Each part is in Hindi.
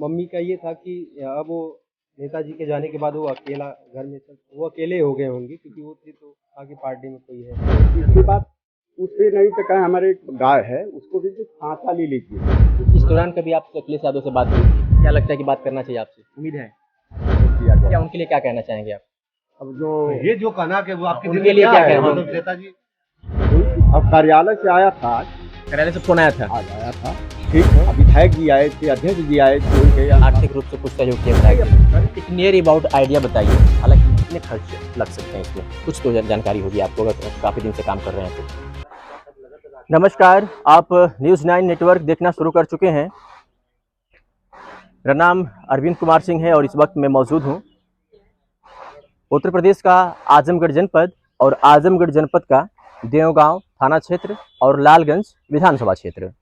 मम्मी का ये था कि अब वो नेताजी के जाने के बाद वो अकेला घर में वो अकेले हो गए होंगे, क्योंकि वो थे तो आगे पार्टी में कोई है। इसके बाद उससे नहीं तो कहा हमारे एक गाय है उसको भी कुछ फांसा ले लीजिए। इस दौरान कभी आपसे अखिलेश यादव से बात हुई थी? क्या लगता है कि बात करना चाहिए आपसे? उम्मीद है किया क्या गया। उनके लिए क्या कहना चाहेंगे आप? अब जो ये जो कहना कि वो आपके उनके लिए क्या कहना मतलब नेताजी अब कार्यालय से आया था, कार्यालय से फोन आया था, आज आया था, ठीक है। विधायक जी आए थे, अध्यक्ष जी आए थे, उनके यहाँ आर्थिक रूप से कुछ सहयोग किया बताइए, एक नियर अबाउट आइडिया बताइए। हालांकि कितने खर्च लग सकते हैं इसमें, कुछ तो जानकारी होगी आपको अगर काफी दिन से काम कर रहे हैं तो। नमस्कार, आप न्यूज़ 9 नेटवर्क देखना शुरू कर चुके हैं। मेरा नाम अरविंद कुमार सिंह है और इस वक्त मैं मौजूद हूँ उत्तर प्रदेश का आजमगढ़ जनपद और आजमगढ़ जनपद का देवगांव थाना क्षेत्र और लालगंज विधानसभा क्षेत्र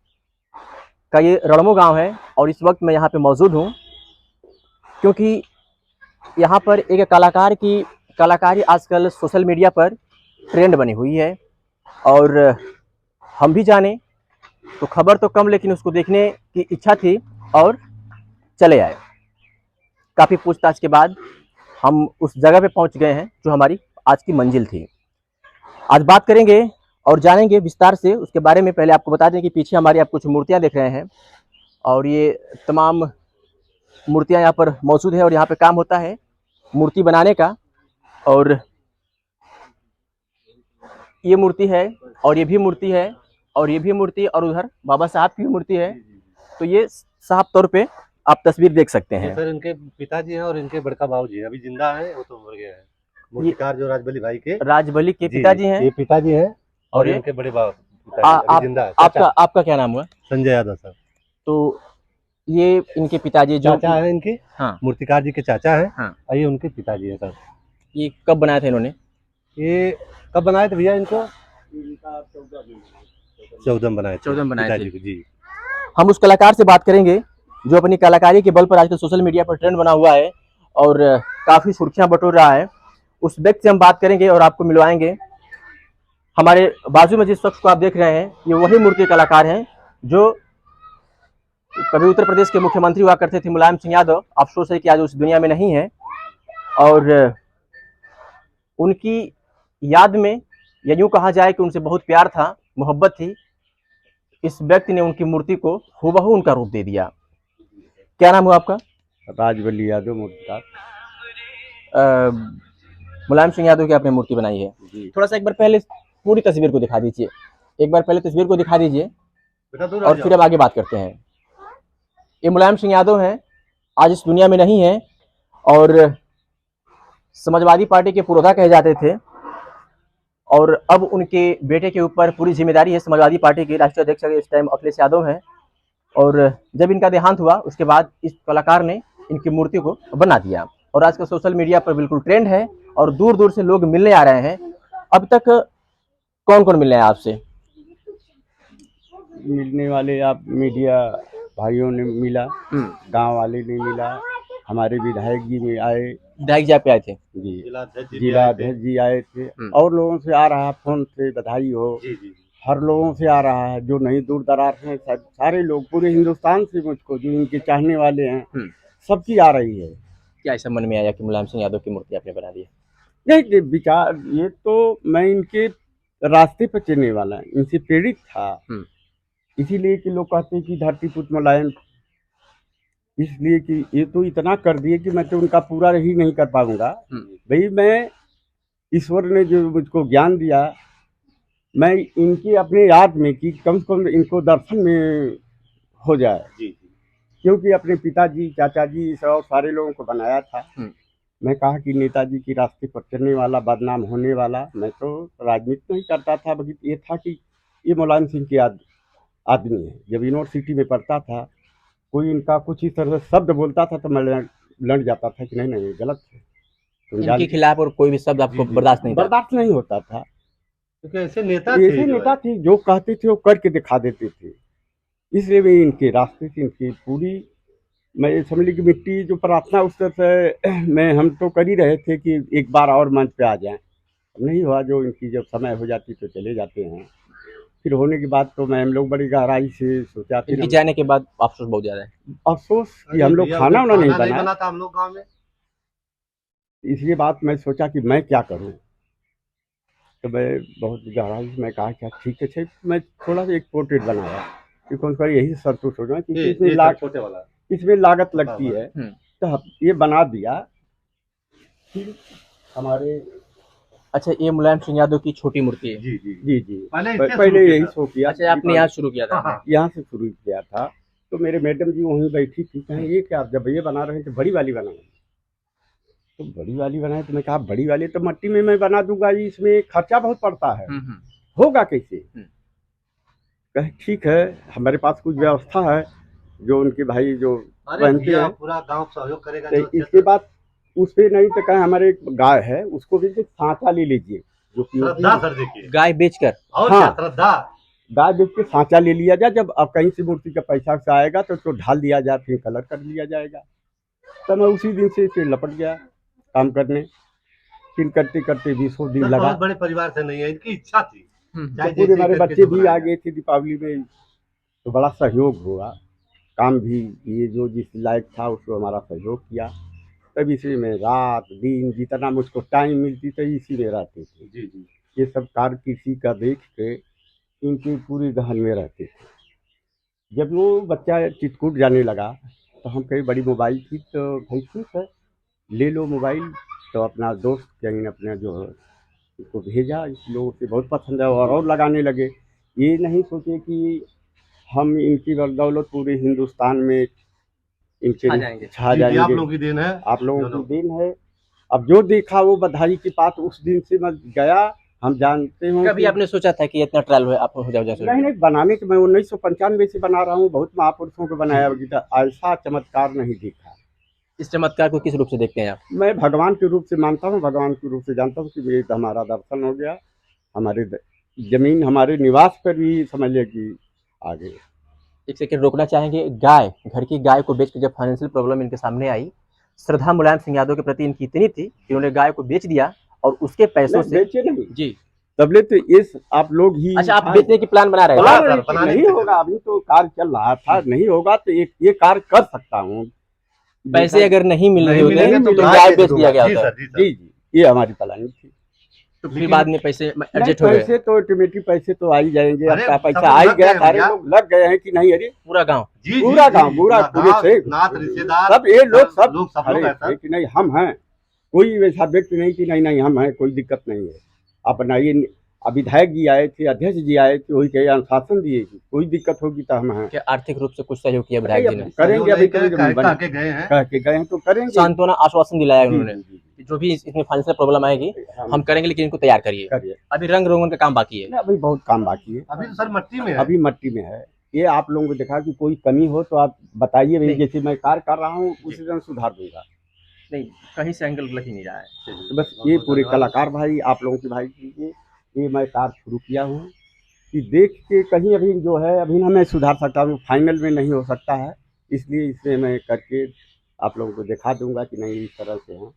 का ये रणमो गांव है। और इस वक्त मैं यहाँ पे मौजूद हूँ क्योंकि यहाँ पर एक कलाकार की कलाकारी आजकल सोशल मीडिया पर ट्रेंड बनी हुई है और हम भी जाने तो खबर तो कम लेकिन उसको देखने की इच्छा थी और चले आए। काफ़ी पूछताछ के बाद हम उस जगह पे पहुंच गए हैं जो हमारी आज की मंजिल थी। आज बात करेंगे और जानेंगे विस्तार से उसके बारे में। पहले आपको बता दें कि पीछे हमारी आप कुछ मूर्तियां देख रहे हैं और ये तमाम मूर्तियां यहाँ पर मौजूद है और यहाँ पे काम होता है मूर्ति बनाने का। और ये मूर्ति है और ये भी मूर्ति है और ये भी मूर्ति और उधर बाबा साहब की भी मूर्ति है। तो ये साफ तौर पे आप तस्वीर देख सकते हैं। सर इनके पिताजी हैं और इनके बड़का भाऊ जी अभी जिंदा है, वो तो मर गए हैं। मूर्तिकार जो राजबली भाई के राजबली के पिताजी हैं, ये पिताजी हैं और ये इनके बड़े पिताजी जिंदा है। आपका क्या नाम हुआ? संजय यादव सर। तो ये इनके पिताजी जो चाचा है इनके, हाँ मूर्तिकार जी के चाचा हैं। हाँ। और ये उनके पिताजी हैं सर। ये कब बनाया था इन्होंने? ये कब बनाए थे भैया इनको? 14 बनाए थे। 14 बनाए थे। पिताजी को जी। हम उस कलाकार से बात करेंगे जो अपनी कलाकारी के बल पर आजकल सोशल मीडिया पर ट्रेंड बना हुआ है और काफ़ी सुर्खियां बटोर रहा है। उस व्यक्ति से हम बात करेंगे और आपको मिलवाएंगे। हमारे बाजू में जिस शख्स को आप देख रहे हैं ये वही मूर्ति कलाकार हैं जो कभी उत्तर प्रदेश के मुख्यमंत्री हुआ करते थे, मुलायम सिंह यादव। अफसोस है कि आज उस दुनिया में नहीं है और उनकी याद में या यूँ कहा जाए कि उनसे बहुत प्यार था, मोहब्बत थी। इस व्यक्ति ने उनकी मूर्ति को हूबहू उनका रूप दे दिया। क्या नाम हुआ आपका? राजबली यादव मूर्तिकार। मुलायम सिंह यादव की आपने मूर्ति बनाई है। थोड़ा सा एक बार पहले पूरी तस्वीर को दिखा दीजिए, एक बार पहले तस्वीर को दिखा दीजिए और फिर अब आगे बात करते हैं। ये मुलायम सिंह यादव हैं, आज इस दुनिया में नहीं है और समाजवादी पार्टी के पुरोधा कहे जाते थे और अब उनके बेटे के ऊपर पूरी जिम्मेदारी है। समाजवादी पार्टी के राष्ट्रीय अध्यक्ष इस टाइम अखिलेश यादव हैं और जब इनका देहांत हुआ उसके बाद इस कलाकार ने इनकी मूर्ति को बना दिया और आज का सोशल मीडिया पर बिल्कुल ट्रेंड है और दूर दूर से लोग मिलने आ रहे हैं। अब तक कौन कौन मिलने आया आपसे? मिलने वाले आप मीडिया भाइयों ने मिला, गांव वाले ने मिला, हमारे विधायक जी में आए, विधायक जी आप पे आए थे जी, जिला अध्यक्ष जी आए थे और लोगों से आ रहा है फोन से बधाई हो। हर लोगों से आ रहा है जो नहीं दूर दराज हैं, सारे लोग पूरे हिंदुस्तान से मुझको जो इनके चाहने वाले हैं सबकी आ रही है। क्या ऐसा मन में आया कि मुलायम सिंह यादव की मूर्ति आपने बना दी? नहीं विचार, ये तो मैं इनके रास्ते पर चलने वाला, इनसे प्रेरित था, इसीलिए कि लोग कहते हैं कि धरती पुत्र मुलायम, इसलिए कि ये तो इतना कर दिए कि मैं तो उनका पूरा ही नहीं कर पाऊंगा। भाई मैं, ईश्वर ने जो मुझको ज्ञान दिया, मैं इनकी अपने याद में कि कम से कम इनको दर्शन में हो जाए, क्योंकि अपने पिताजी चाचा जी और सारे लोगों को बनाया था। मैं कहा कि नेताजी की रास्ते पर चलने वाला, बदनाम होने वाला, मैं तो राजनीति नहीं करता था, बल्कि ये था कि ये मुलायम सिंह की आदमी है। जब यूनिवर्सिटी में पढ़ता था कोई इनका कुछ इस तरह से शब्द बोलता था तो मैं लड़ जाता था कि नहीं गलत है, इनके खिलाफ और कोई भी शब्द आपको बर्दाश्त नहीं होता था, क्योंकि ऐसे नेता थे जो कहते थे वो करके दिखा देते थे। इसलिए मैं इनके रास्ते से इनकी पूरी, मैं समझ ली कि मिट्टी जो प्रार्थना उस तरह से मैं हम तो कर ही रहे थे कि एक बार और मंच पे आ जाएं, नहीं हुआ। जो इनकी जब समय हो जाती तो चले जाते हैं, फिर होने के बाद तो मैं हम लोग बड़ी गहराई से सोचा, फिर इनके जाने के बाद अफसोस बहुत ज्यादा है। अफसोस कि हम लोग खाना वाना नहीं बनाया, बनाता हम लोग गाँव में। इसलिए बात मैं सोचा कि मैं क्या करूं। तो मैं बहुत गहराई से मैं कहा क्या ठीक है, मैं थोड़ा सा एक पोर्ट्रेट बनाया, क्योंकि उसका यही संतुष्ट हो जाए, क्योंकि इसमें लागत लगती है। तो ये बना दिया। फिर हमारे अच्छा, ये मुलायम सिंह यादव की छोटी मूर्ति है। जी जी जी जी पहले यही शो किया। अच्छा, आपने यहाँ शुरू किया था? यहाँ से शुरू किया था। तो मेरे मैडम जी वहीं बैठी थी, कहें ये क्या, जब ये बना रहे हैं तो बड़ी वाली बनाए। तो बड़ी वाली बनाए तो मैं कहा बड़ी वाली तो मट्टी में मैं बना दूंगा, इसमें खर्चा बहुत पड़ता है, होगा कैसे। कहे ठीक है, हमारे पास कुछ व्यवस्था है, जो उनके भाई जो पहनते हैं पूरा गांव सहयोग करेगा। तो इसके बाद उस पे नहीं तो कहे हमारे एक गाय है, उसको भी सांचा ले लीजिए, जो कि गाय बेचकर। हाँ, गाय बेच के सांचा ले लिया जाए। जब अब कहीं से मूर्ति का पैसा से आएगा तो उसको ढाल दिया जाए, फिर कलर कर लिया जाएगा। तो मैं उसी दिन से फिर लपट गया काम करने। फिर करते करते 20 दिन लगा। बड़े परिवार से नहीं है, इनकी इच्छा थी। तो पूरे हमारे बच्चे भी आ गए थे दीपावली में, तो बड़ा सहयोग हुआ। काम भी ये जो जिस लायक था उसको हमारा सहयोग किया। तब इसी में रात दिन जितना मुझको टाइम मिलती थी इसी में रहते थे। जी जी, ये सब कार्य किसी का देख के इनकी पूरी गहन में रहते थे। जब वो बच्चा चितकूट जाने लगा तो हम कहीं बड़ी मोबाइल थी, तो भाई ठीक है ले लो मोबाइल। तो अपना दोस्त कहीं अपना जो है उसको भेजा, इस लोगों से बहुत पसंद है और लगाने लगे। ये नहीं सोचे कि हम इनकी बदौलत पूरे हिंदुस्तान में इनके छा जाएंगे। आप लोगों की देन है, आप लोगों की देन है। अब जो देखा वो बधाई की बात, उस दिन से मैं गया। हम जानते हैं कभी आपने सोचा था कि इतना ट्रायल हुआ आप हो जाओ जैसे? नहीं, बनाने के मैं 1995 से बना रहा हूँ, बहुत महापुरुषों को बनाया, ऐसा चमत्कार नहीं देखा। इस चमत्कार को किस रूप से देखते हैं आप? मैं भगवान के रूप से मानता हूँ, भगवान के रूप से जानता हूँ कि ये हमारा दर्शन हो गया। हमारे जमीन हमारे निवास पर भी समझ लिया कि आगे। एक सेकंड रोकना चाहेंगे। गाय, घर की गाय को बेच के जब फाइनेंशियल प्रॉब्लम इनके सामने आई, श्रद्धा मुलायम सिंह यादव के प्रति इनकी इतनी थी कि उन्होंने गाय को बेच दिया और उसके पैसों से बेचे नहीं जी तबले तो इस आप लोग ही। अच्छा, आप बेचने की प्लान बना रहे हैं? नहीं होगा, अभी तो कार्य चल रहा था, नहीं होगा तो ये कार्य कर सकता हूँ। पैसे अगर नहीं मिल रहे होते तो गाय बेच दिया गया होता। जी जी, ये हमारी प्लानिंग थी। तो फिर बाद में पैसे एडजस्ट हो गए? पैसे तो ऑटोमेटिक पैसे तो आ ही जाएंगे। आपका पैसा आ ही गया, सारे लोग लग गए हैं कि नहीं। अरे पूरा गांव पूरे से सब ये लोग सब कि नहीं हम हैं, कोई वैसा व्यक्ति नहीं कि नहीं हम हैं, कोई दिक्कत नहीं है। आप बनाइए। विधायक जी आए थे, अध्यक्ष जी आए थे, वही कहे अनुशासन दिए कि कोई दिक्कत होगी तो हम हैं। क्या आर्थिक रूप से कुछ सहयोग किया विधायक जी ने? करेंगे, अभी कह के गए हैं तो करेंगे। सांत्वना आश्वासन दिलाया उन्होंने, जो भी इसमें फाइनेंशियल प्रॉब्लम आएगी हम करेंगे, लेकिन इनको तैयार करिए। अभी रंग रोगन का काम बाकी है? अभी बहुत काम बाकी है। अभी तो सर मट्टी में है। अभी मट्टी में है। ये आप लोगों को देखा कि कोई कमी हो तो आप बताइए, जैसे मैं कार्य कर रहा हूँ उसी तरह सुधार दूंगा। नहीं, कहीं से एंगल लग ही नहीं रहा है। तो बस ये पूरे कलाकार भाई, आप लोगों की भाई कीजिए। ये मैं कार्य शुरू किया हूँ कि देख के कहीं अभी जो है अभी ना मैं सुधार सकता हूँ, फाइनल में नहीं हो सकता है, इसलिए इसे मैं करके आप लोगों को दिखा दूंगा कि नहीं इस तरह से है।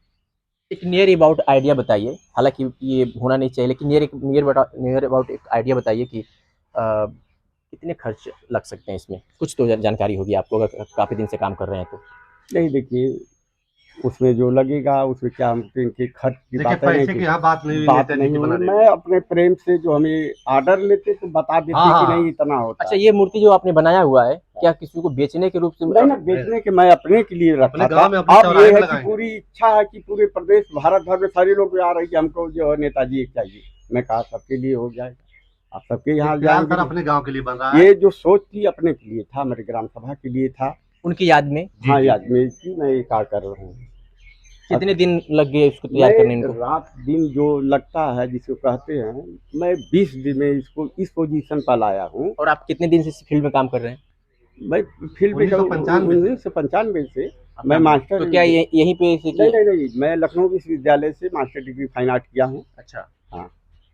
एक नियर अबाउट आइडिया बताइए, हालांकि ये होना नहीं चाहिए, लेकिन नियर अबाउट एक आइडिया बताइए कि कितने खर्च लग सकते हैं इसमें? कुछ तो जानकारी होगी आपको, अगर काफ़ी दिन से काम कर रहे हैं तो। नहीं देखिए, उसमें जो लगेगा उसमें क्या हम इनके खर्च की बात नहीं होगी। मैं अपने प्रेम से जो हमें ऑर्डर लेते तो बता देते कि नहीं इतना होता। अच्छा, ये मूर्ति जो आपने बनाया हुआ है क्या किसी को बेचने के रूप से? नहीं, बेचने के, मैं अपने के लिए रखा था। अब ये है कि पूरी इच्छा है कि पूरे प्रदेश भारत भर में सारे लोग आ रहे हैं कि हमको जो है नेताजी एक चाहिए। मैं कहा सबके लिए हो जाएगा, आप सबके यहाँ जाएंगे। अपने गाँव के लिए बन रहा है। ये जो सोच थी अपने के लिए था, हमारे ग्राम सभा के लिए था, उनकी याद में। हाँ, याद में कि मैं ये कार्य कर रहा हूँ। कितने दिन लग गए इसको तैयार करने में? रात दिन जो लगता है जिसको कहते हैं, मैं 20 दिन में इसको इस पोजीशन पर लाया हूँ। और आप कितने दिन से इस फील्ड में काम कर रहे हैं? मैं फील्ड में 1995 से मैं मास्टर। तो क्या यहीं पे? नहीं, मैं लखनऊ विश्वविद्यालय से मास्टर डिग्री फाइन आर्ट किया हूँ। अच्छा, हाँ।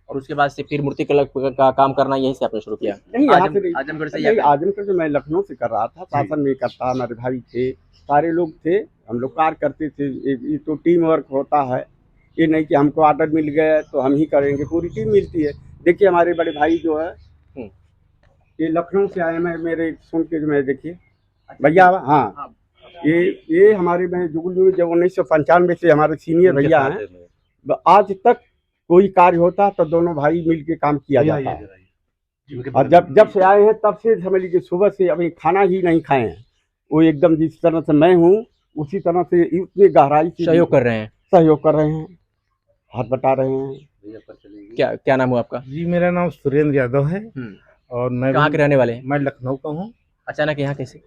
और उसके बाद से फिर मूर्ति कला का काम करना यहीं से आपने शुरू किया? नहीं, आजमगढ़ से? आजमगढ़ से मैं लखनऊ से कर रहा था, शासन में करता, हमारे भाई थे, सारे लोग थे, हम लोग कार्य करते थे। ये तो टीम वर्क होता है, ये नहीं कि हमको ऑर्डर मिल गया तो हम ही करेंगे, पूरी टीम मिलती है। देखिए हमारे बड़े भाई जो है ये लखनऊ से आए, मैं मेरे सुन के जो मैं देखिए भैया, हाँ ये हमारे में जुगनू जब 1995 से हमारे सीनियर भैया हैं। आज तक कोई कार्य होता तो दोनों भाई मिलके काम किया जाता है। और जब से आए हैं तब से समझ लीजिए सुबह से अभी खाना ही नहीं खाए हैं। वो एकदम जिस तरह से मैं हूँ उसी तरह से इतनी गहराई से सहयोग कर रहे हैं। सहयोग कर रहे हैं, हाथ बटा रहे हैं। क्या नाम हुआ आपका? जी, मेरा नाम सुरेंद्र यादव है और मैं कहाँ के रहने वाले हैं? मैं लखनऊ का हूँ। अचानक यहाँ कैसे?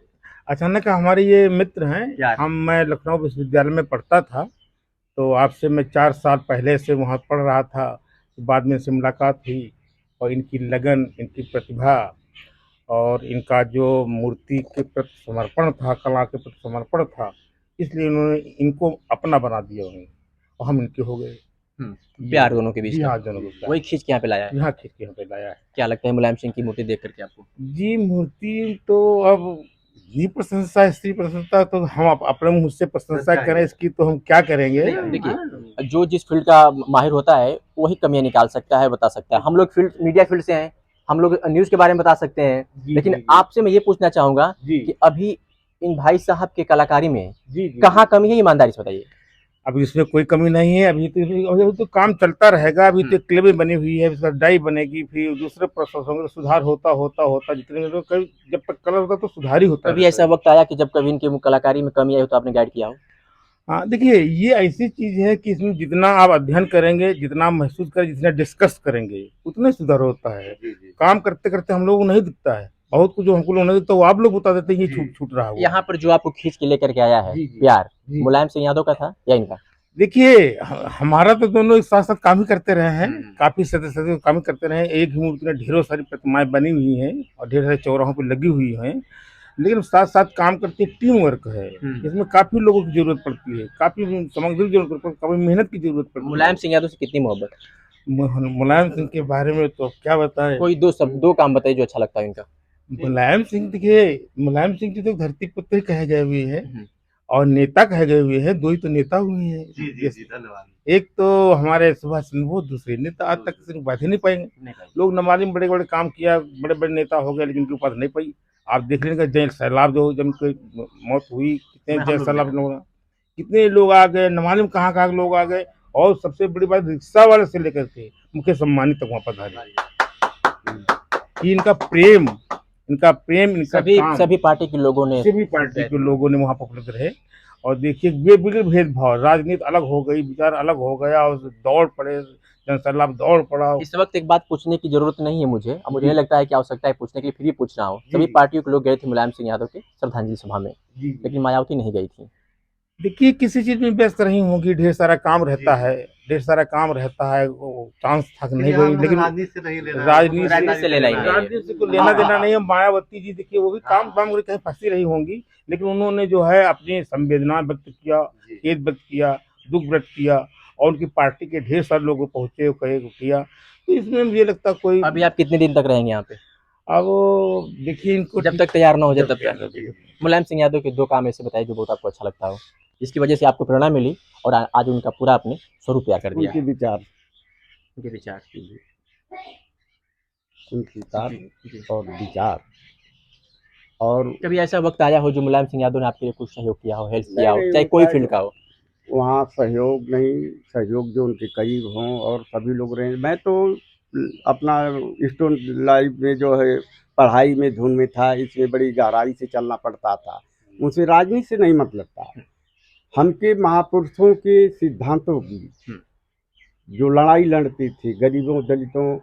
अचानक हमारे ये मित्र हैं, मैं लखनऊ विश्वविद्यालय में पढ़ता था, तो आपसे मैं 4 साल पहले से वहाँ पढ़ रहा था। बाद में इनसे मुलाकात हुई और इनकी लगन, इनकी प्रतिभा और इनका जो मूर्ति के प्रति समर्पण था, कला के प्रति समर्पण था, इसलिए उन्होंने इनको अपना बना दिया उन्हें और हम इनके हो गए। प्यार दोनों के बीच जी का। हाँ, दोनों को वही खींच के यहाँ पे लाया है। यहाँ खींच के यहाँ पे लाया है। क्या लगता है मुलायम सिंह की मूर्ति देख करके आपको? जी, मूर्ति तो अब ये प्रशंसा, इसकी प्रशंसा तो हम अपने मुँह से प्रशंसा करें इसकी तो हम क्या करेंगे। देखिए, जो जिस फील्ड का माहिर होता है वही कमियां निकाल सकता है, बता सकता है। हम लोग मीडिया फील्ड से हैं, हम लोग न्यूज़ के बारे में बता सकते हैं, लेकिन आपसे मैं ये पूछना चाहूँगा कि अभी इन भाई साहब के कलाकारी में कहाँ कमी है, ईमानदारी से बताइए। अभी इसमें कोई कमी नहीं है। अभी तो काम चलता रहेगा। अभी तो क्लेबें बनी हुई है, इसका डाई बनेगी, फिर दूसरे प्रोसेसों में सुधार होता जितने लोग जब तक कलर होता तो सुधार ही होता। कभी ऐसा वक्त आया कि जब कभी इनकी कलाकारी में कमी आई हो तो आपने गाइड किया हो? हाँ, देखिए, ये ऐसी चीज़ है कि इसमें जितना आप अध्ययन करेंगे, जितना आप महसूस करें, जितना डिस्कस करेंगे, उतना सुधार होता है। काम करते करते हम लोगों को नहीं दिखता है, बहुत कुछ जो हमको लोग नहीं दिखता वो आप लोग बता देते हैं ये छूट रहा है। यहाँ पर जो आपको खींच के लेकर के आया है प्यार, मुलायम सिंह यादव का था या इनका? देखिए, हमारा तो दोनों एक साथ साथ काम ही करते रहे हैं, काफी सदस्य काम ही करते रहे हैं। एक ही मूर्ति में ढेरों सारी प्रतिमाएं बनी हुई हैं और ढेर सारे चौराहों पर लगी हुई हैं, लेकिन साथ साथ काम करती है, टीम वर्क है। इसमें काफी लोगों की जरूरत पड़ती है, काफी सामग्री की जरूरत पड़ती है, काफी मेहनत की जरूरत पड़ती है। मुलायम सिंह यादव से कितनी मोहब्बत? मुलायम सिंह के बारे में तो क्या बताएं। कोई दो काम बताइए जो अच्छा लगता है इनका। मुलायम सिंह, देखिए, मुलायम सिंह जी तो धरती पुत्र ही कहे गए हुए हैं और नेता कहे गए हुए हैं। दो ही तो नेता हुए हैं। धन्यवाद। एक तो हमारे सुभाष चंद्र बोस, दूसरे नेता आज तक किसी को बात ही नहीं पाएंगे। लोग नमाली बड़े बड़े काम किया, बड़े बड़े नेता हो गए, लेकिन उनकी उपाधि नहीं पाई। आप देख लेंगे जय सैलाब जो जब उनकी मौत हुई, कितने जय सैलाब लोग, कितने लोग आ गए, नमाली में कहाँ कहाँ लोग आ गए। और सबसे बड़ी बात, रिक्शा वाले से लेकर के मुख्य सम्मानित तक वहाँ पधारे। इनका प्रेम, इनका सभी पार्टी के लोगों ने, वहाँ पर उपलब्ध रहे। और देखिए, ये बिल्कुल भेदभाव, राजनीति अलग हो गई, विचार अलग हो गया और दौड़ पड़े, जनसैलाब दौड़ पड़ा। इस वक्त एक बात पूछने की जरूरत नहीं है मुझे, अब मुझे नहीं लगता है कि आवश्यकता है पूछने की, फिर भी पूछ रहा हूँ। सभी पार्टियों के लोग गए थे मुलायम सिंह यादव के श्रद्धांजलि सभा में, लेकिन मायावती नहीं गई थी। देखिए, किसी चीज में व्यस्त रही होंगी, ढेर सारा काम रहता है, चांस था नहीं गई, लेकिन राजनीति से कोई लेना देना नहीं है। मायावती जी देखिए, वो भी काम कहीं फंसी रही होंगी, लेकिन उन्होंने जो है अपनी संवेदना व्यक्त किया, खेद व्यक्त किया, दुख व्यक्त किया और उनकी पार्टी के ढेर सारे लोगों पहुंचे, कहे किया। तो इसमें मुझे लगता कोई। अभी आप कितने दिन तक रहेंगे यहाँ पे? अब देखिए, इनको जब तक तैयार ना हो जाए तब तक। मुलायम सिंह यादव के दो काम ऐसे बताइए जो बहुत आपको अच्छा लगता हो, जिसकी वजह से आपको प्रेरणा मिली और आज उनका पूरा अपने स्वरूप तैयार कर दिया। उनके विचार और विचार। और कभी ऐसा वक्त आया हो जो मुलायम सिंह यादव ने आपके लिए कुछ सहयोग किया हो, हेल्प किया हो, चाहे कोई फील्ड का हो? वहाँ सहयोग नहीं, सहयोग जो उनके करीब हों और सभी लोग रहे। मैं तो अपना स्टूडेंट लाइफ में जो है पढ़ाई में धुन में था, इसमें बड़ी गहराई से चलना पड़ता था। मुझे राजनीति से नहीं मतलब था, हमके महापुरुषों के सिद्धांतों की जो लड़ाई लड़ते थे, गरीबों, दलितों,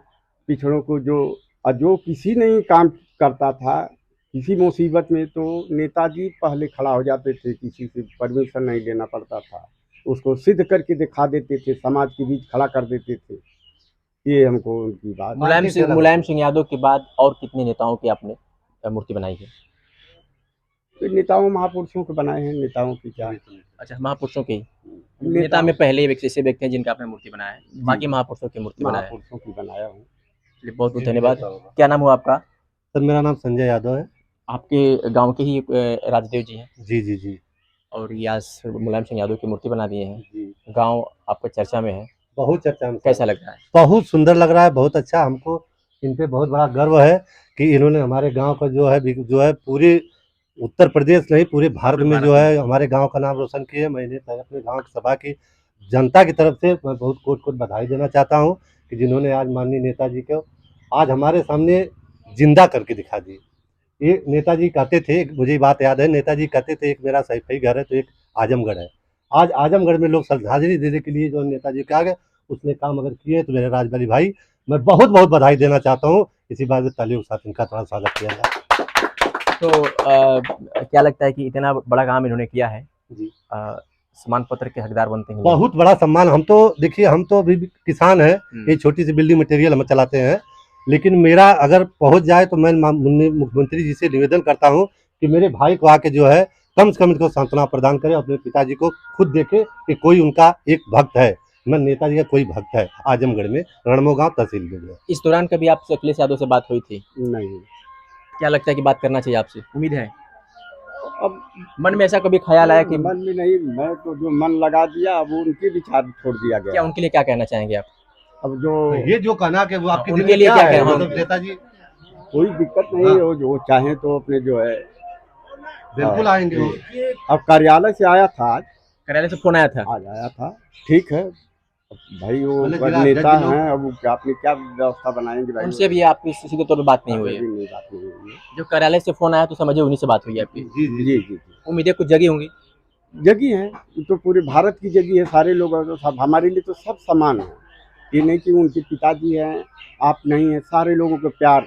पिछड़ों को जो किसी नहीं काम करता था, किसी मुसीबत में तो नेताजी पहले खड़ा हो जाते थे, किसी से परमिशन नहीं लेना पड़ता था, उसको सिद्ध करके दिखा देते थे, समाज के बीच खड़ा कर देते थे। ये हमको उनकी बात। मुलायम सिंह यादव के बाद और कितने नेताओं की आपने मूर्ति बनाई है? तो नेताओं महापुरुषों के बनाए हैं, नेताओं की क्या। अच्छा, महापुरुषों के नेता में पहले ऐसे व्यक्ति हैं जिनका आपने मूर्ति बनाया है, बाकी महापुरुषों की मूर्ति बनाया है? महापुरुषों की बनाया हूँ। बहुत बहुत धन्यवाद। क्या नाम हुआ आपका? सर, मेरा नाम संजय यादव है। आपके गांव के ही राजदेव जी हैं? जी। और ये आज मुलायम सिंह यादव की मूर्ति बना दिए हैं, गांव आपका चर्चा में है, बहुत चर्चा में। कैसा लग रहा है? बहुत सुंदर लग रहा है, बहुत अच्छा। हमको इन पे बहुत बड़ा गर्व है कि इन्होंने हमारे गांव का जो है पूरे उत्तर प्रदेश नहीं पूरे भारत में जो है हमारे गांव का नाम रोशन किए। मैंने अपने गांव की सभा की जनता की तरफ से मैं बहुत कोट बधाई देना चाहता हूं कि जिन्होंने आज माननीय नेताजी को आज हमारे सामने जिंदा करके दिखा दिए। ये नेताजी कहते थे, मुझे बात याद है, नेताजी कहते थे एक मेरा सैफई घर है तो एक आजमगढ़ है। आज आजमगढ़ में लोग श्रद्धांजलि देने के लिए जो नेताजी के आगे उसने काम अगर किए तो मेरे राजबली भाई मैं बहुत बहुत बधाई देना चाहता हूँ। इसी बात में तालियों के साथ इनका थोड़ा स्वागत किया जाए। तो क्या लगता है कि इतना बड़ा काम इन्होंने किया है जी, सम्मान पत्र के हकदार बनते हैं? बहुत बड़ा सम्मान। हम तो देखिए हम तो अभी भी किसान हैं, ये छोटी सी बिल्डिंग मटेरियल हम चलाते हैं, लेकिन मेरा अगर पहुंच जाए तो मैं मुख्यमंत्री जी से निवेदन करता हूं कि मेरे भाई को आके जो है कम से कम इनको सांत्वना प्रदान करें, अपने पिताजी को खुद देखे कि कोई उनका एक भक्त है। मैं नेताजी का कोई भक्त है आजमगढ़ में, रणमो गांव तहसील में। इस दौरान कभी आपसे अखिलेश यादव से बात हुई थी? नहीं। क्या लगता है कि बात करना चाहिए आपसे? उम्मीद है अब मन में ऐसा कभी ख्याल आया कि मन में नहीं, मैं तो जो मन लगा दिया अब उनके विचार छोड़ दिया क्या गया। उनके लिए क्या कहना चाहेंगे आप? अब जो ये जो कहना कि वो आपके उनके दिल में लिए क्या है, कहना? मतलब नेताजी कोई दिक्कत नहीं है, जो चाहे तो अपने जो है बिल्कुल आएंगे वो। अब कार्यालय से आया था आज कार्यालय से फोन आया था? आया था, ठीक है भाई, वो मतलब जिला नेता जज लोग- हैं, अब वो आपने क्या व्यवस्था बनाएंगे भाई? उनसे भी आपकी सीधे तौर पे बात नहीं हुई है? अभी नहीं, बात नहीं हुई है। जो कार्यालय से फोन आया तो समझे उन्हीं से बात हुई है आपकी? जी जी जी जी जी, उम्मीदें कुछ जगी होंगी? जगी है, ये तो पूरे भारत की जगी है, सारे लोग तो सब हमारे लिए तो सब समान है। ये नहीं कि उनके पिताजी हैं आप नहीं हैं, सारे लोगों को प्यार।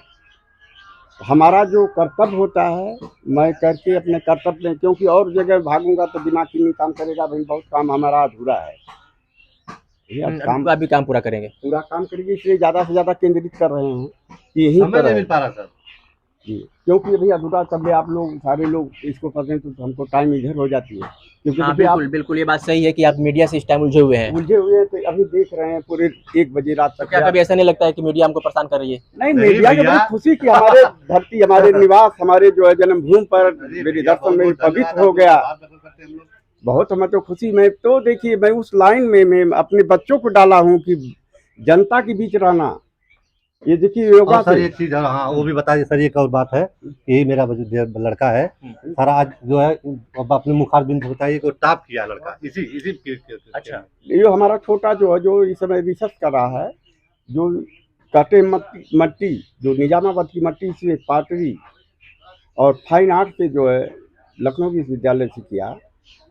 हमारा जो कर्तव्य होता है मैं करके अपने कर्तव्य में, क्योंकि और जगह भागूंगा तो दिमाग ही नहीं काम करेगा, भाई बहुत काम हमारा अधूरा है। ये अब काम अभी काम पूरा करेंगे? पूरा काम करेंगे, इसलिए ज़्यादा से ज़्यादा केंद्रित कर रहे हैं कि यही समय पर नहीं है। मिल पा रहा सर। जी, क्योंकि अभी अधूरा तब आप लोग सारे लोग इसको पसंद तो हमको टाइम इधर हो जाती है, क्योंकि हाँ देखिए आप बिल्कुल बिल्कुल, ये बात सही है कि आप मीडिया से इस टाइम उलझे हुए हैं। उलझे हुए हैं, तो अभी देख रहे हैं पूरे 1 बजे रात तो तक। क्या कभी ऐसा नहीं लगता है कि मीडिया हमको परेशान कर रही है? नहीं, नहीं मीडिया की भैया। बड़ी खुशी कि हमारे धरती, हमारे निवास, हमारे जो है जन्मभूमि पर मेरी दर्शन में पवित्र हो गया। बहुत हमें तो खुशी। मैं तो देखिए मैं उस लाइन में मैं अपने बच्चों को डाला हूँ कि जनता के बीच रहना। ये देखिए योगा और सर से एक चीज हाँ वो भी बता दीजिए सर, एक और बात है, यही मेरा लड़का है सारा आज जो है अब अपने मुखारबिंद बताइए को टॉप किया लड़का इसी इसी अच्छा। ये हमारा छोटा जो है जो इस समय रिसर्च कर रहा है, जो काटे मट्टी जो निजामाबाद की मट्टी से पाटरी और फाइन आर्ट से जो है लखनऊ विश्वविद्यालय से किया,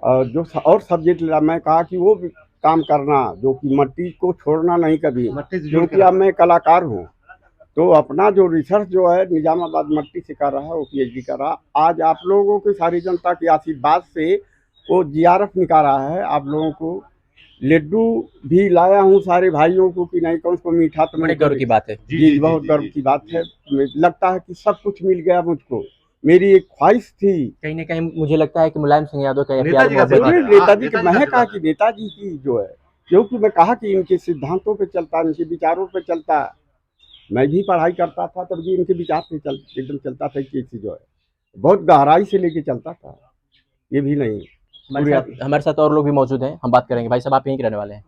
और जो और सब्जेक्ट मैं कहा कि वो भी काम करना, जो कि मट्टी को छोड़ना नहीं कभी, मट्टी से जोड़ क्योंकि के अब मैं कलाकार हूँ। तो अपना जो रिसर्च जो है निजामाबाद मट्टी से कर रहा है, वो PhD कर रहा है। आज आप लोगों की सारी जनता के आशीर्वाद से वो GRF निकाल रहा है। आप लोगों को लड्डू भी लाया हूँ सारे भाइयों को कि नहीं कौन को मीठा तो बड़े गर्व की बात है। जी बहुत गर्व की बात है। लगता है कि सब कुछ मिल गया मुझको। मेरी एक ख्वाहिश थी, कहीं ना कहीं मुझे लगता है कि मुलायम सिंह यादव का नेताजी प्यार का मोहब्बत सेवा है। है। नेताजी के, मैं नेताजी कहा का कि नेताजी की जो है, क्योंकि मैं कहा कि इनके सिद्धांतों पे चलता, इनके विचारों पे चलता। मैं भी पढ़ाई करता था तब भी इनके विचार पे एकदम चलता था कि जो है बहुत गहराई से लेके चलता था। ये भी नहीं हमारे साथ और लोग भी मौजूद हैं, हम बात करेंगे। भाई साहब आप यहीं के रहने वाले हैं?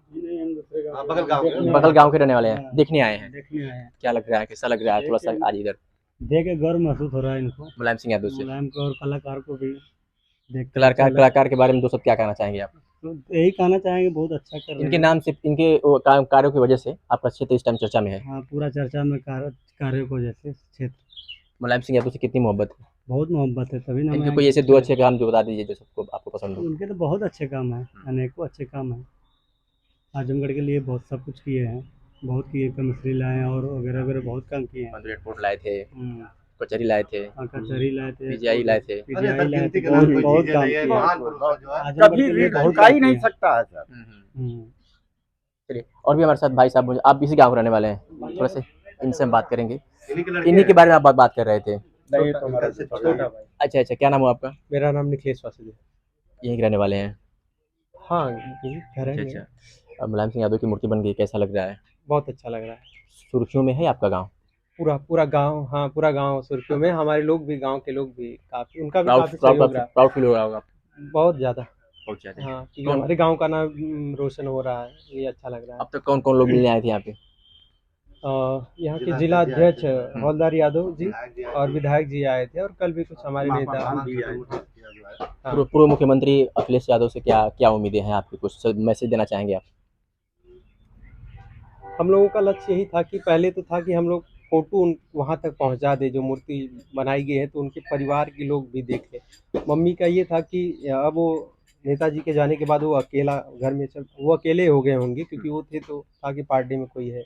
बगल गांव के रहने वाले हैं, देखने आए हैं। क्या लग रहा है, कैसा लग रहा है? थोड़ा सा आज इधर देख के गर्व महसूस हो रहा है इनको, मुलायम सिंह यादव से। मुलायम को और कलाकार को भी देख के कलाकार के बारे में दो शब्द क्या कहना चाहेंगे आप? तो यही कहना चाहेंगे बहुत अच्छा कर रहे इनके हैं। नाम से, इनके कार्यों की वजह से आपका क्षेत्र इस टाइम चर्चा में है। हाँ पूरा चर्चा में कार्य को जैसे क्षेत्र मुलायम सिंह यादव से कितनी मोहब्बत है? बहुत मोहब्बत है, तभी ना इनके मैं कोई ऐसे दो अच्छे काम जो बता दीजिए जो सबको आपको पसंद हो। उनके तो बहुत अच्छे काम हैं, अनेकों अच्छे काम हैं। आजमगढ़ के लिए बहुत सब कुछ किए हैं, बहुत किए, कमिश्री लाए हैं और वगैरह वगैरह बहुत काम किए हैं। एयरपोर्ट लाए थे, कचहरी लाए थे, कचहरी लाए थे, PGI लाए थे। PGI लाए थे, बहुत काम किए। आजमगढ़ कभी के लिए बहुत रुका ही काम नहीं किए। सकता है सर। चलिए, और भी हमारे साथ भाई साहब, आप इसी गाँव रहने वाले हैं, थोड़ा से इनसे हम बात करेंगे। इन्हीं के बारे में आप बात कर रहे थे। नहीं तो हमारा छोटा भाई। अच्छा, क्या नाम हुआ आपका? मेरा नाम निखिलेश वासुदेव। यहीं के रहने वाले हैं? हाँ घर है। अच्छा। अब मुलायम सिंह यादव की मूर्ति बन गई, कैसा लग रहा है? बहुत अच्छा लग रहा है। सुर्खियों में है आपका गाँव? पूरा गांव, हाँ पूरा गांव सुर्खियों में। हमारे लोग भी, गांव के लोग भी काफी, उनका भी काफी सहयोग रहा है। प्राउड फील हो रहा होगा? बहुत ज्यादा। बहुत ज्यादा। हाँ क्योंकि हमारे गांव का नाम रोशन हो रहा है, ये अच्छा लग रहा है। अब तक कौन कौन लोग मिलने आए थे यहाँ पे? यहाँ के जिला अध्यक्ष हवलदार यादव जी और विधायक जी आए थे, और कल भी कुछ हमारे नेता। हाँ। पूर्व मुख्यमंत्री अखिलेश यादव से क्या क्या उम्मीदें हैं आपकी, कुछ मैसेज देना चाहेंगे आप? हम लोगों का लक्ष्य यही था कि पहले तो था कि हम लोग फोटो वहाँ तक पहुँचा दे, जो मूर्ति बनाई गई है, तो उनके परिवार के लोग भी देख लें। मम्मी का ये था कि अब वो नेताजी के जाने के बाद वो अकेला घर में वो अकेले हो गए होंगे, क्योंकि वो थे तो था कि पार्टी में कोई है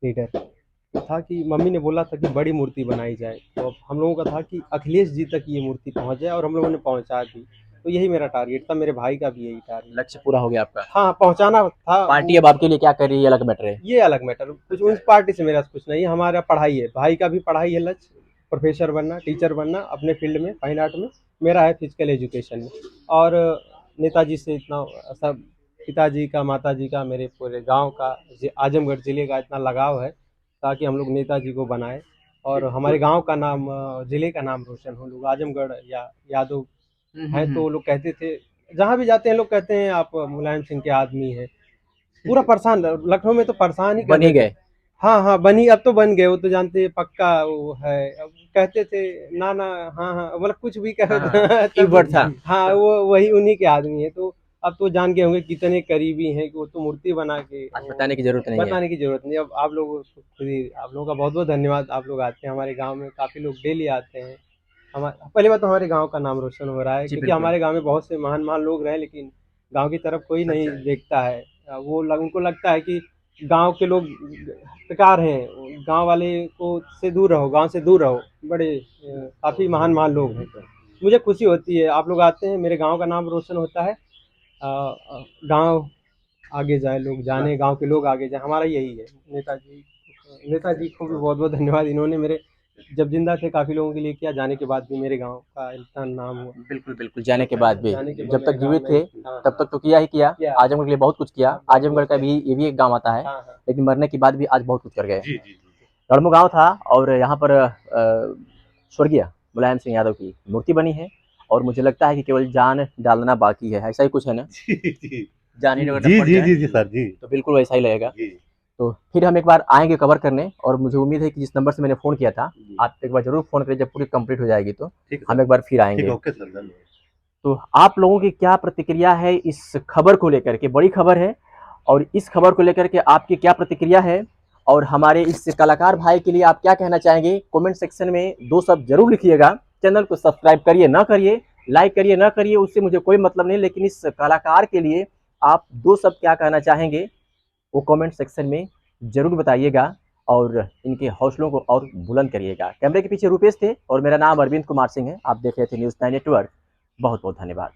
लीडर, तो था कि मम्मी ने बोला था कि बड़ी मूर्ति बनाई जाए। तो अब हम लोगों का था कि अखिलेश जी तक ये मूर्ति पहुँच जाए, और हम लोगों ने पहुँचा दी। तो यही मेरा टारगेट था, मेरे भाई का भी यही टारगेट। लक्ष्य पूरा हो गया आपका? हाँ, पहुँचाना था। पार्टी अब आपके लिए क्या कर रही है, अलग मैटर है। ये अलग मैटर, कुछ उस पार्टी से मेरा कुछ नहीं है। हमारा पढ़ाई है, भाई का भी पढ़ाई है लक्ष्य, प्रोफेसर बनना, टीचर बनना अपने फील्ड में, फाइन आर्ट में। मेरा है फिजिकल एजुकेशन में। और नेताजी से इतना सब, पिताजी का, माताजी का, मेरे पूरे गांव का, आजमगढ़ जिले का इतना लगाव है, ताकि हम लोग नेताजी को बनाए और हमारे गांव का नाम, जिले का नाम रोशन हो। लोग आजमगढ़ या यादव हैं तो लोग कहते थे, जहाँ भी जाते हैं लोग कहते हैं आप मुलायम सिंह के आदमी हैं। पूरा परेशान, लखनऊ में तो परेशान ही बन ही गए। हाँ हाँ, बनी, अब तो बन गए, वो तो जानते हैं पक्का वो है। अब कहते थे ना ना, हाँ हाँ, मतलब कुछ भी कहते कीवर्ड था। हाँ, वो वही उन्हीं के आदमी है। तो अब तो जान गए होंगे कितने करीबी हैं कि वो तो मूर्ति बना के, आज बताने की जरूरत नहीं है। बताने की जरूरत नहीं। अब आप लोग खुद ही, आप लोगों का बहुत बहुत धन्यवाद। आप लोग आते हैं हमारे गाँव में, काफ़ी लोग डेली आते हैं। हमारे पहली बात तो हमारे गांव का नाम रोशन हो रहा है, जी, क्योंकि बिल्कुल। हमारे गांव में बहुत से महान महान लोग रहे, लेकिन गांव की तरफ कोई नहीं देखता है। उनको लगता है कि गांव के लोग बेकार हैं, गांव वाले को से दूर रहो, गांव से दूर रहो। बड़े काफ़ी महान महान लोग हैं। मुझे खुशी होती है, आप लोग आते हैं, मेरे गांव का नाम रोशन होता है, गांव आगे जाए, लोग जाने, गांव के लोग आगे जाए, हमारा यही है। नेताजी को भी बहुत बहुत धन्यवाद। इन्होंने मेरे, जब जिंदा थे काफ़ी लोगों के लिए किया, जाने के बाद भी मेरे गांव का इतना नाम हुआ। बिल्कुल बिल्कुल, जाने के बाद भी, जाने के बाद जब तक मेरे जीवित गाँव थे में, हाँ, तब तक तो किया ही किया। किया। आजमगढ़ के लिए बहुत कुछ किया। आजमगढ़ का भी, ये भी एक गांव आता है, हाँ हाँ, लेकिन मरने के बाद भी आज बहुत कुछ कर गए। रड़मो गांव था, और यहाँ पर स्वर्गीय मुलायम सिंह यादव की मूर्ति बनी है, और मुझे लगता है कि केवल जान डालना बाकी है। ऐसा ही कुछ है ना? जान ही अगर जी पड़ जी जाए, जी जी सर जी। तो बिल्कुल वैसा ही लगेगा। तो फिर हम एक बार आएंगे कवर करने, और मुझे उम्मीद है कि जिस नंबर से मैंने फ़ोन किया था, आप एक बार ज़रूर फ़ोन करें, जब पूरी कंप्लीट हो जाएगी तो हम एक बार फिर आएंगे। ओके सर, धन्यवाद। तो आप लोगों की क्या प्रतिक्रिया है इस खबर को लेकर के? बड़ी खबर है, और इस खबर को लेकर के आपकी क्या प्रतिक्रिया है, और हमारे इस कलाकार भाई के लिए आप क्या कहना चाहेंगे? कमेंट सेक्शन में 2 शब्द जरूर लिखिएगा। चैनल को सब्सक्राइब करिए ना करिए, लाइक करिए ना करिए, उससे मुझे कोई मतलब नहीं, लेकिन इस कलाकार के लिए आप 2 शब्द क्या कहना चाहेंगे, वो कमेंट सेक्शन में ज़रूर बताइएगा, और इनके हौसलों को और बुलंद करिएगा। कैमरे के पीछे रूपेश थे, और मेरा नाम अरविंद कुमार सिंह है। आप देख रहे थे न्यूज़ 9 नेटवर्क। बहुत बहुत धन्यवाद।